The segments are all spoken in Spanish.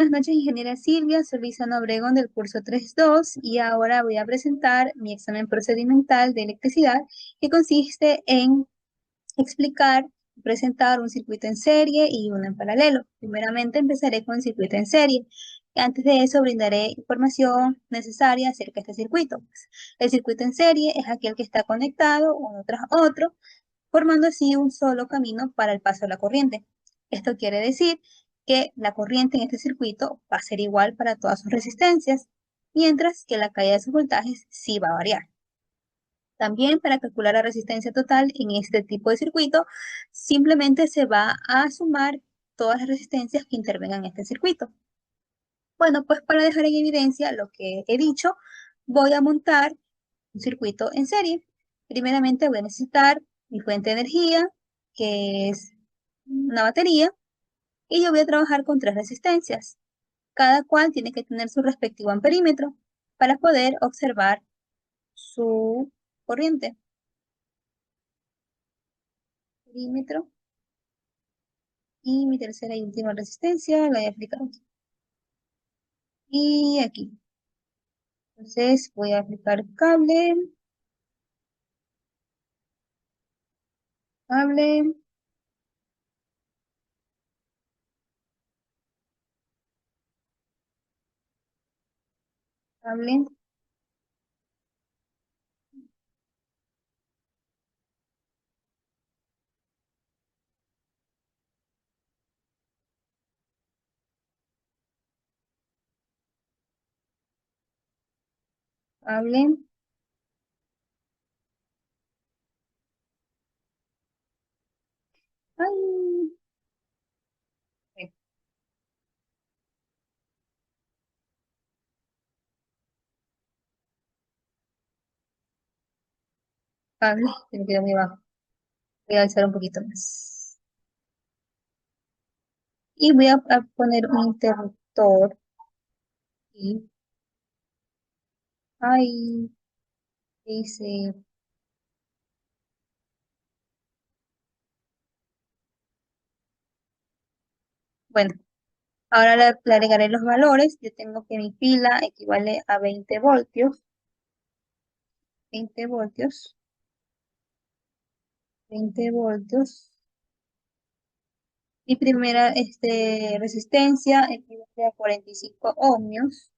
Buenas noches, ingeniera Silvia, soy Luisana Obregón del curso 3.2 y ahora voy a presentar mi examen procedimental de electricidad que consiste en explicar y presentar un circuito en serie y uno en paralelo. Primeramente empezaré con el circuito en serie. Antes de eso brindaré información necesaria acerca de este circuito. El circuito en serie es aquel que está conectado uno tras otro, formando así un solo camino para el paso de la corriente. Esto quiere decir que la corriente en este circuito va a ser igual para todas sus resistencias, mientras que la caída de sus voltajes sí va a variar. También para calcular la resistencia total en este tipo de circuito, simplemente se va a sumar todas las resistencias que intervengan en este circuito. Bueno, pues para dejar en evidencia lo que he dicho, voy a montar un circuito en serie. Primeramente voy a necesitar mi fuente de energía, que es una batería, y yo voy a trabajar con tres resistencias. Cada cual tiene que tener su respectivo amperímetro para poder observar su corriente. Amperímetro. Y mi tercera y última resistencia la voy a aplicar aquí. Y aquí. Entonces voy a aplicar cable, cable, cable, cable. Ay, cable, que me queda muy bajo. Voy a alzar un poquito más. Y voy a poner un interruptor. Y ahí dice, bueno, ahora le agregaré los valores. Yo tengo que mi pila equivale a 20 voltios. 20 voltios. 20 voltios. Mi primera resistencia equivale a 45 ohmios.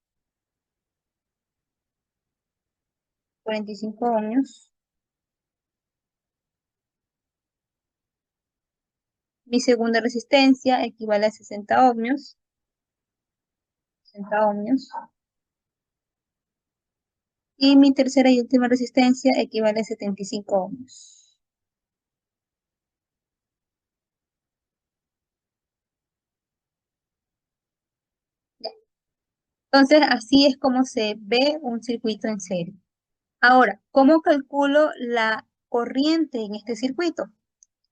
45 ohmios. Mi segunda resistencia equivale a 60 ohmios. 60 ohmios. Y mi tercera y última resistencia equivale a 75 ohmios. Ya. Entonces, así es como se ve un circuito en serie. Ahora, ¿cómo calculo la corriente en este circuito?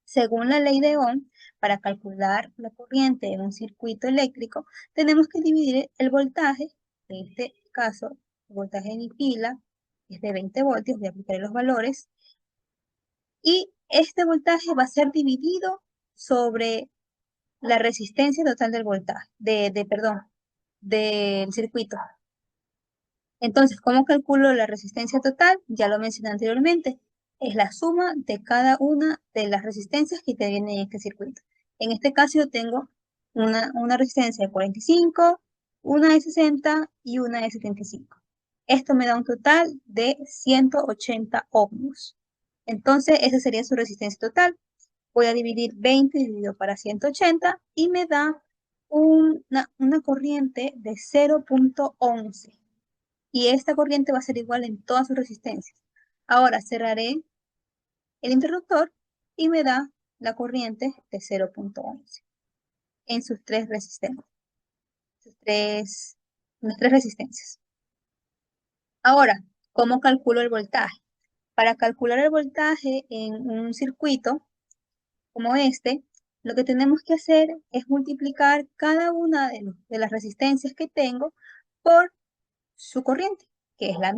Según la ley de Ohm, para calcular la corriente en un circuito eléctrico, tenemos que dividir el voltaje, en este caso, el voltaje de mi pila es de 20 voltios, voy a aplicar los valores, y este voltaje va a ser dividido sobre la resistencia total del voltaje, perdón, del circuito. Entonces, ¿cómo calculo la resistencia total? Ya lo mencioné anteriormente. Es la suma de cada una de las resistencias que intervienen en este circuito. En este caso yo tengo una resistencia de 45, una de 60 y una de 75. Esto me da un total de 180 ohmios. Entonces, esa sería su resistencia total. Voy a dividir 20 dividido para 180 y me da una corriente de 0.11 y esta corriente va a ser igual en todas sus resistencias. Ahora cerraré el interruptor y me da la corriente de 0.11 en sus tres resistencias, las tres resistencias. Ahora, ¿cómo calculo el voltaje? Para calcular el voltaje en un circuito como este, lo que tenemos que hacer es multiplicar cada una de las resistencias que tengo por su corriente, que es la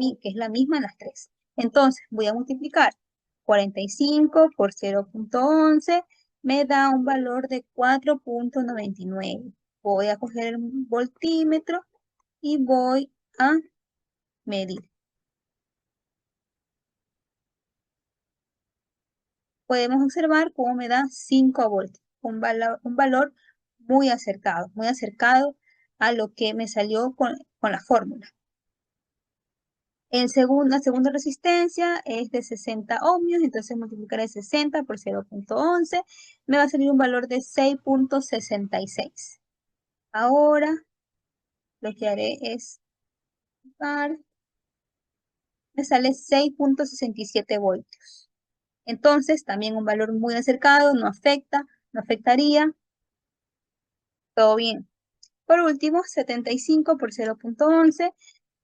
misma en las tres. Entonces, voy a multiplicar 45 por 0.11, me da un valor de 4.99. Voy a coger el voltímetro y voy a medir. Podemos observar cómo me da 5 voltios, un valor muy acercado a lo que me salió con la fórmula. La segunda resistencia es de 60 ohmios, entonces multiplicaré 60 por 0.11, me va a salir un valor de 6.66. Ahora lo que haré es, me sale 6.67 voltios. Entonces, también un valor muy acercado, no afectaría, todo bien. Por último, 75 por 0.11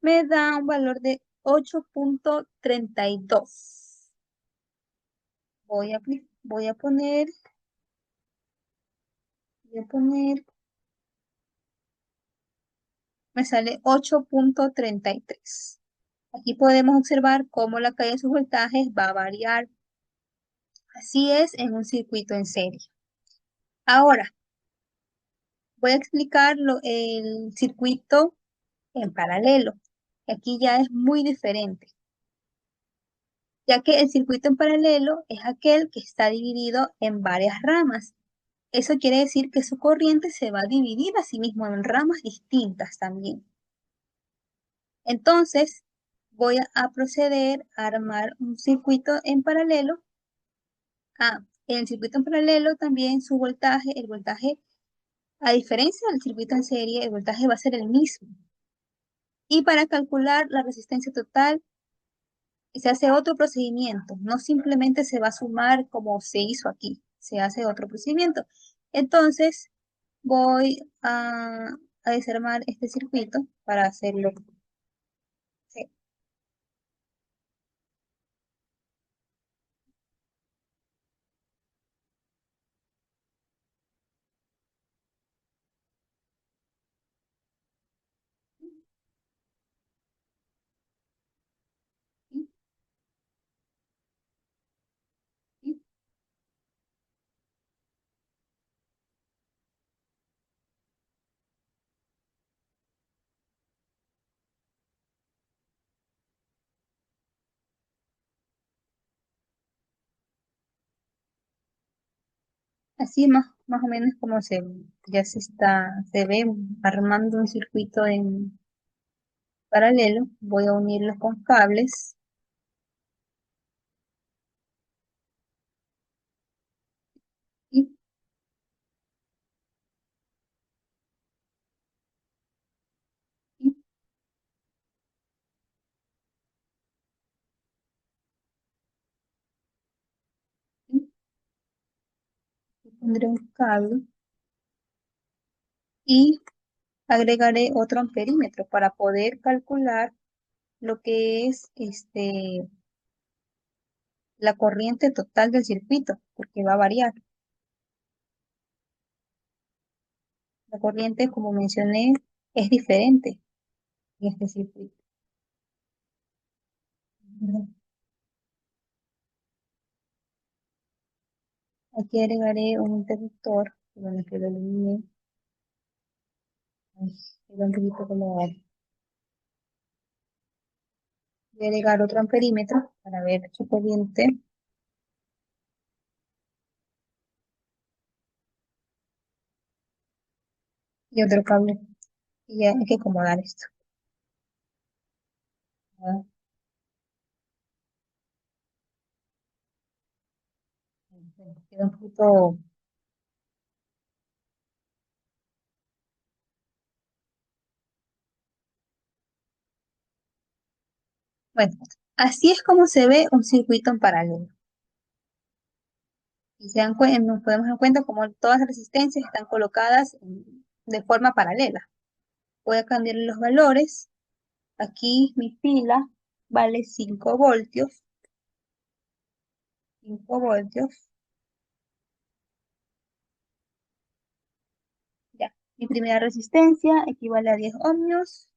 me da un valor de 8.32. Voy a poner, me sale 8.33. Aquí podemos observar cómo la caída de sus voltajes va a variar. Así es en un circuito en serie. Ahora, voy a explicar el circuito en paralelo. Aquí ya es muy diferente, ya que el circuito en paralelo es aquel que está dividido en varias ramas. Eso quiere decir que su corriente se va a dividir a sí mismo en ramas distintas también. Entonces, voy a proceder a armar un circuito en paralelo. En el circuito en paralelo también el voltaje, a diferencia del circuito en serie, el voltaje va a ser el mismo. Y para calcular la resistencia total, se hace otro procedimiento. No simplemente se va a sumar como se hizo aquí, se hace otro procedimiento. Entonces, voy a desarmar este circuito para hacerlo. Sí, sí, sí. Así más o menos como ya se ve armando un circuito en paralelo. Voy a unirlos con cables. Y, y- Pondré un cable y agregaré otro amperímetro para poder calcular lo que es la corriente total del circuito, porque va a variar. La corriente, como mencioné, es diferente en este circuito. Ujú. Aquí agregaré un interruptor, bueno, que lo elimine. Ay, queda un poquito colorado. Voy a agregar otro amperímetro para ver su corriente y otro cable. Y ya hay que acomodar esto. Ah, queda un poquito. Bueno, así es como se ve un circuito en paralelo. Y nos podemos dar cuenta cómo todas las resistencias están colocadas de forma paralela. Voy a cambiar los valores. Aquí mi pila vale 5 voltios. 5 voltios. Ya. Mi primera resistencia equivale a 10 ohmios.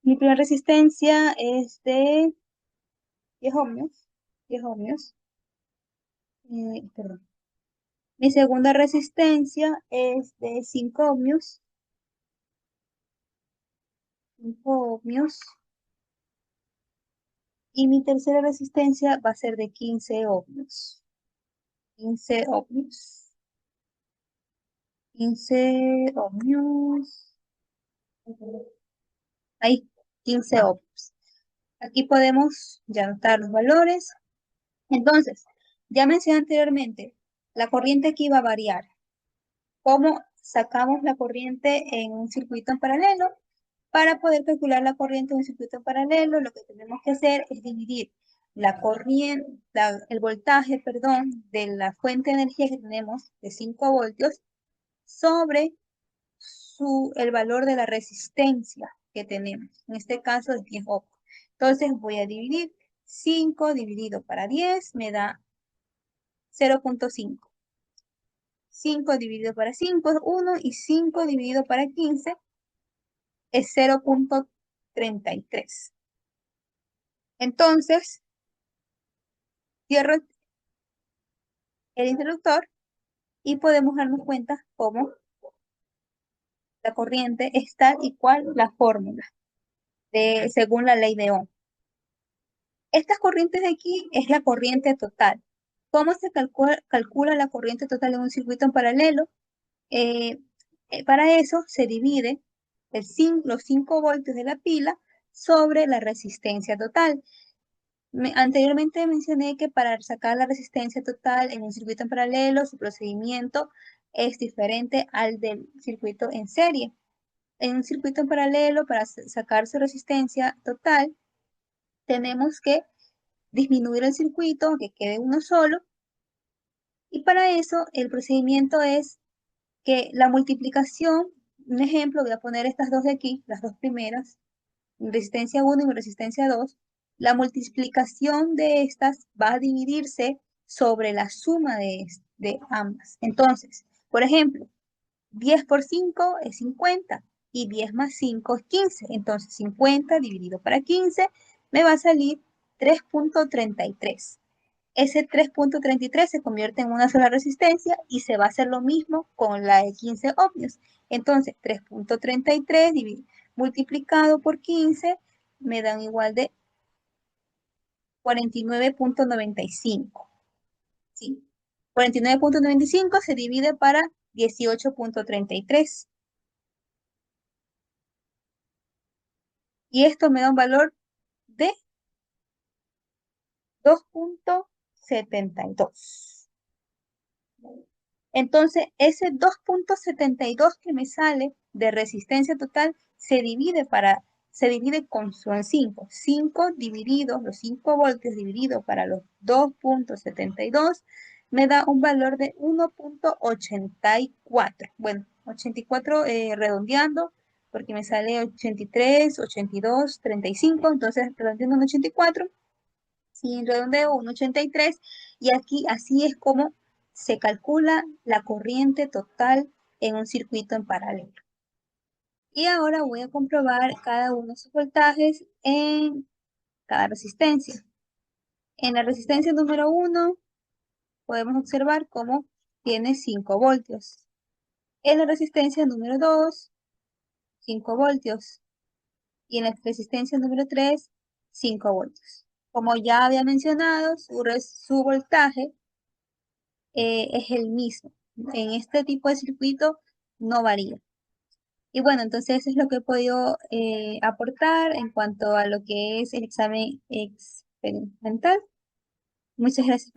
Mi primera resistencia es de 10 ohmios. 10 ohmios. Perdón. Mi segunda resistencia es de 5 ohmios. 5 ohmios. Y mi tercera resistencia va a ser de 15 ohmios. 15 ohmios. 15 ohmios. Ahí, 15 ohmios. Aquí podemos ya anotar los valores. Entonces, ya mencioné anteriormente, la corriente aquí va a variar. ¿Cómo sacamos la corriente en un circuito en paralelo? Para poder calcular la corriente en un circuito en paralelo, lo que tenemos que hacer es dividir la corriente, el voltaje, perdón, de la fuente de energía que tenemos de 5 voltios sobre el valor de la resistencia que tenemos, en este caso de 10 ohms. Entonces voy a dividir 5 dividido para 10 me da 0.5. 5 dividido para 5 es 1 y 5 dividido para 15 es 0.33. Entonces, cierro el interruptor y podemos darnos cuenta cómo la corriente es tal y cual la fórmula según la ley de Ohm. Estas corrientes de aquí es la corriente total. ¿Cómo se calcula la corriente total en un circuito en paralelo? Eh, para eso se divide los 5 voltios de la pila sobre la resistencia total. Anteriormente mencioné que para sacar la resistencia total en un circuito en paralelo, su procedimiento es diferente al del circuito en serie. En un circuito en paralelo, para sacar su resistencia total, tenemos que disminuir el circuito, que quede uno solo, y para eso el procedimiento es que la multiplicación, un ejemplo, voy a poner estas dos de aquí, las dos primeras, resistencia 1 y resistencia 2, la multiplicación de estas va a dividirse sobre la suma de ambas. Entonces, por ejemplo, 10 por 5 es 50 y 10 más 5 es 15. Entonces, 50 dividido para 15 me va a salir 3.33. Ese 3.33 se convierte en una sola resistencia y se va a hacer lo mismo con la de 15 ohmios. Entonces, 3.33 multiplicado por 15 me dan igual de 49.95. ¿Sí? 49.95 se divide para 18.33. Y esto me da un valor de 2.72. Entonces, ese 2.72 que me sale de resistencia total se divide con son 5. 5 divididos, los 5 voltios divididos para los 2.72 me da un valor de 1.84. Bueno, 84 redondeando, porque me sale 83, 82, 35, entonces redondeando un 84. Sin redondeo, un 83, y aquí así es como se calcula la corriente total en un circuito en paralelo. Y ahora voy a comprobar cada uno de sus voltajes en cada resistencia. En la resistencia número 1 podemos observar cómo tiene 5 voltios. En la resistencia número 2, 5 voltios. Y en la resistencia número 3, 5 voltios. Como ya había mencionado, su voltaje es el mismo. En este tipo de circuito no varía. Y bueno, entonces eso es lo que he podido aportar en cuanto a lo que es el examen experimental. Muchas gracias.